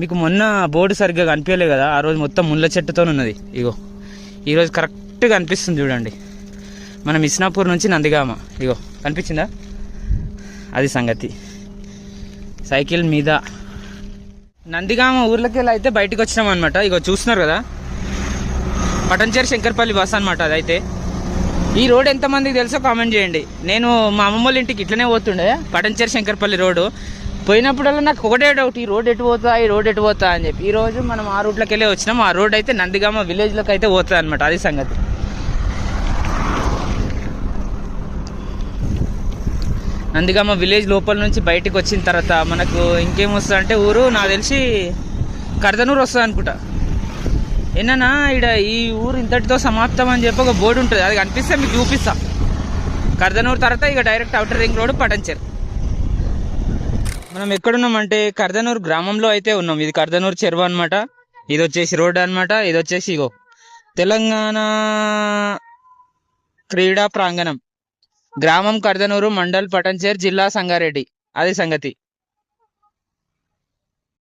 మీకు మొన్న బోర్డు సరిగ్గా కనిపించలే కదా, ఆ రోజు మొత్తం ముళ్ళ చెట్టుతో ఉన్నది. ఇగో ఈరోజు కరెక్ట్గా అనిపిస్తుంది చూడండి. మనం ఇస్నాపూర్ నుంచి నందిగామ, ఇగో కనిపించిందా? అది సంగతి. సైకిల్ మీద నందిగామ ఊర్లోకి వెళ్ళి అయితే బయటకు వచ్చినాం అనమాట. ఇగో చూస్తున్నారు కదా, పటంచేరు శంకర్పల్లి బస్ అనమాట. అదైతే ఈ రోడ్ ఎంతమందికి తెలుసో కామెంట్ చేయండి. నేను మా అమ్మమ్మ వాళ్ళ ఇంటికి ఇట్లనే పోతుండే, పటంచేరు శంకర్పల్లి రోడ్డు. పోయినప్పుడల్లా నాకు ఒకటే డౌట్, ఈ రోడ్ ఎటు పోతా, ఈ రోడ్ ఎటు పోతా అని చెప్పి. ఈరోజు మనం ఆ రూట్లోకి వెళ్ళి వచ్చినాం. ఆ రోడ్ అయితే నందిగామ విలేజ్లోకి అయితే పోతుంది అనమాట. అది సంగతి. నందిగామ విలేజ్ లోపల నుంచి బయటకు వచ్చిన తర్వాత మనకు ఇంకేం వస్తుంది అంటే ఊరు, నాకు తెలిసి కర్దనూరు వస్తుంది అనుకుంటా. ఏనా ఇక్కడ ఈ ఊరు ఇంతటితో సమాప్తం అని చెప్పి ఒక బోర్డు ఉంటుంది, అది కనిపిస్తే మీకు చూపిస్తా. కర్దనూరు తర్వాత ఇక direct outer ring road Patancheru. మనం ఎక్కడున్నామంటే కర్దనూరు గ్రామంలో అయితే ఉన్నాం. ఇది కర్దనూరు చెరువు అనమాట. ఇది వచ్చేసి రోడ్ అనమాట. ఇది వచ్చేసి ఇగో తెలంగాణ క్రీడా ప్రాంగణం. గ్రామం కర్దనూరు, మండల్ పటంచేరు, జిల్లా సంగారెడ్డి. అది సంగతి.